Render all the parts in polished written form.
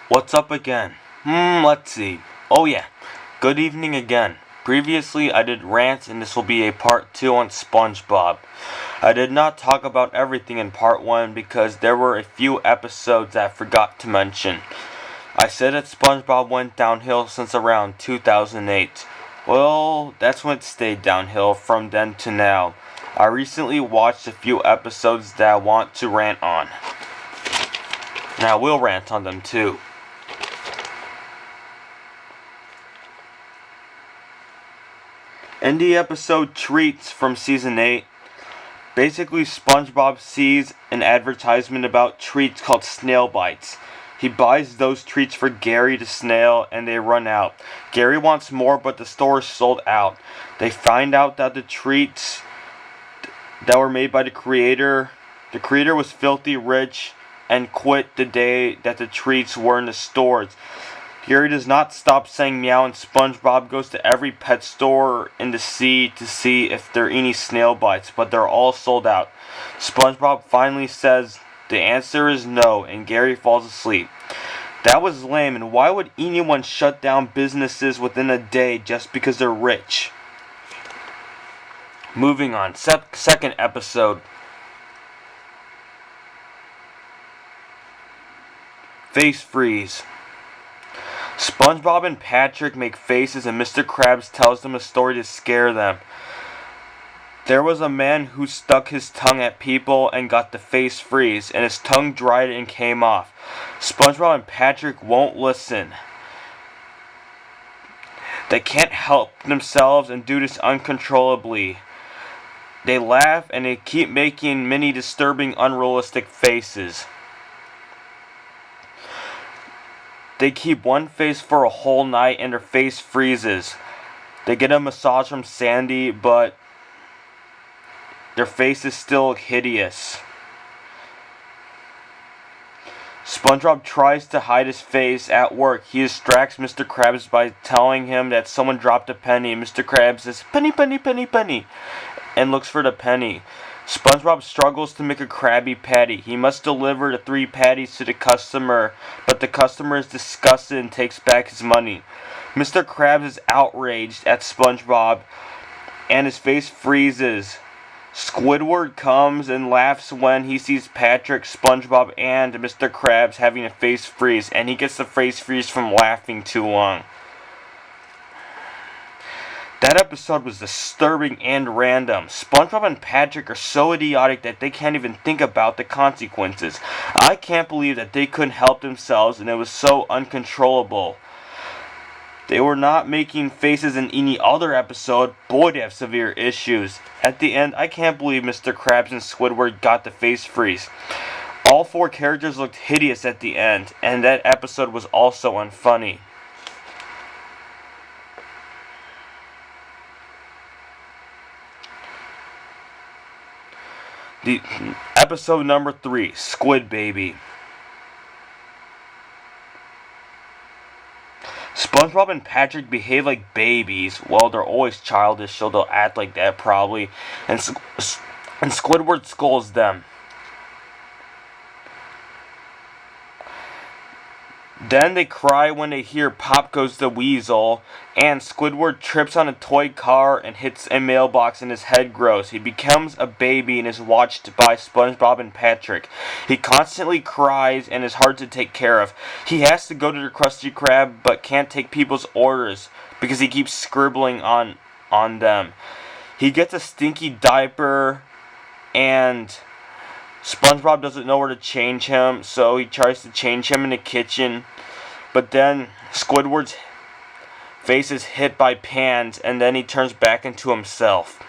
What's up again? Let's see. Oh yeah, good evening again. Previously I did rants and this will be a part 2 on Spongebob. I did not talk about everything in part 1 because there were a few episodes that I forgot to mention. I said that Spongebob went downhill since around 2008. Well, that's when it stayed downhill from then to now. I recently watched a few episodes that I want to rant on. And I will rant on them too. In the episode Treats from Season 8, basically SpongeBob sees an advertisement about treats called Snail Bites. He buys those treats for Gary the snail and they run out. Gary wants more but the store is sold out. They find out that the treats that were made by the creator was filthy rich and quit the day that the treats were in the stores. Gary does not stop saying meow and SpongeBob goes to every pet store in the sea to see if there are any snail bites, but they're all sold out. SpongeBob finally says the answer is no and Gary falls asleep. That was lame, and why would anyone shut down businesses within a day just because they're rich? Moving on, second episode. Face freeze. SpongeBob and Patrick make faces and Mr. Krabs tells them a story to scare them. There was a man who stuck his tongue at people and got the face freeze, and his tongue dried and came off. SpongeBob and Patrick won't listen. They can't help themselves and do this uncontrollably. They laugh and they keep making many disturbing, unrealistic faces. They keep one face for a whole night and their face freezes. They get a massage from Sandy, but their face is still hideous. SpongeBob tries to hide his face at work. He distracts Mr. Krabs by telling him that someone dropped a penny. Mr. Krabs says, "Penny, penny, penny, penny," and looks for the penny. SpongeBob struggles to make a Krabby Patty. He must deliver the 3 patties to the customer, but the customer is disgusted and takes back his money. Mr. Krabs is outraged at SpongeBob, and his face freezes. Squidward comes and laughs when he sees Patrick, SpongeBob, and Mr. Krabs having a face freeze, and he gets the face freeze from laughing too long. That episode was disturbing and random. SpongeBob and Patrick are so idiotic that they can't even think about the consequences. I can't believe that they couldn't help themselves and it was so uncontrollable. They were not making faces in any other episode. Boy, they have severe issues. At the end, I can't believe Mr. Krabs and Squidward got the face freeze. All 4 characters looked hideous at the end, and that episode was also unfunny. The episode number 3, Squid Baby. SpongeBob and Patrick behave like babies. Well, they're always childish, so they'll act like that probably. And Squidward scolds them. Then they cry when they hear Pop Goes the Weasel, and Squidward trips on a toy car and hits a mailbox and his head grows. He becomes a baby and is watched by SpongeBob and Patrick. He constantly cries and is hard to take care of. He has to go to the Krusty Krab but can't take people's orders because he keeps scribbling on them. He gets a stinky diaper and SpongeBob doesn't know where to change him, so he tries to change him in the kitchen. But then Squidward's face is hit by pans, and then he turns back into himself.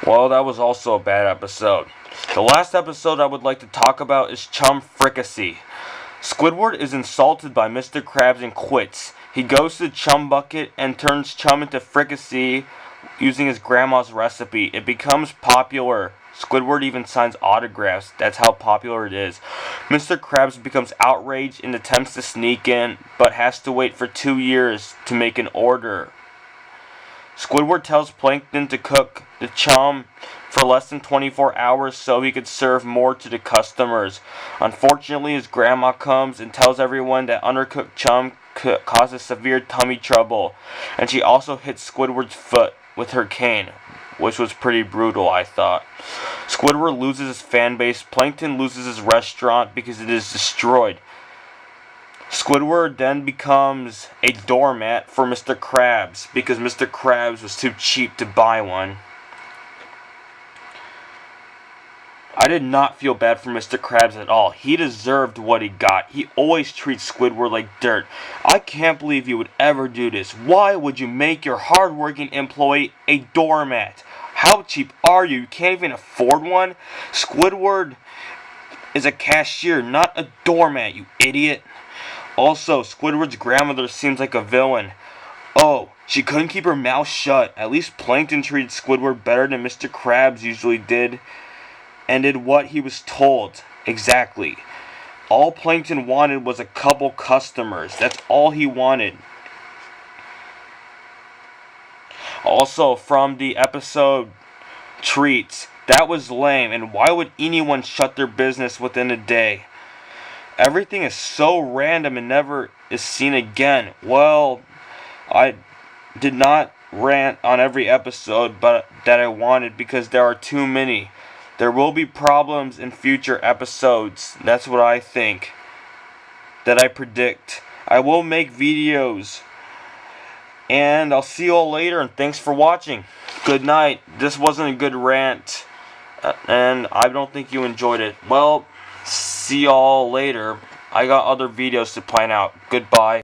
Well, that was also a bad episode. The last episode I would like to talk about is Chum Fricassee. Squidward is insulted by Mr. Krabs and quits. He goes to the Chum Bucket and turns Chum into Fricassee using his grandma's recipe. It becomes popular. Squidward even signs autographs. That's how popular it is. Mr. Krabs becomes outraged and attempts to sneak in, but has to wait for 2 years to make an order. Squidward tells Plankton to cook the chum for less than 24 hours so he could serve more to the customers. Unfortunately, his grandma comes and tells everyone that undercooked chum causes severe tummy trouble, and she also hits Squidward's foot with her cane, which was pretty brutal, I thought. Squidward loses his fan base, Plankton loses his restaurant because it is destroyed. Squidward then becomes a doormat for Mr. Krabs because Mr. Krabs was too cheap to buy one. I did not feel bad for Mr. Krabs at all. He deserved what he got. He always treats Squidward like dirt. I can't believe you would ever do this. Why would you make your hardworking employee a doormat? How cheap are you? You can't even afford one? Squidward is a cashier, not a doormat, you idiot. Also, Squidward's grandmother seems like a villain. Oh, she couldn't keep her mouth shut. At least Plankton treated Squidward better than Mr. Krabs usually did, and did what he was told. Exactly. All Plankton wanted was a couple customers. That's all he wanted. Also, from the episode Treats, that was lame, and why would anyone shut their business within a day? Everything is so random and never is seen again. Well, I did not rant on every episode but that I wanted because there are too many. There will be problems in future episodes. That's what I think. That I predict. I will make videos. And I'll see you all later, and thanks for watching. Good night. This wasn't a good rant, and I don't think you enjoyed it. Well, see y'all later. I got other videos to plan out. Goodbye.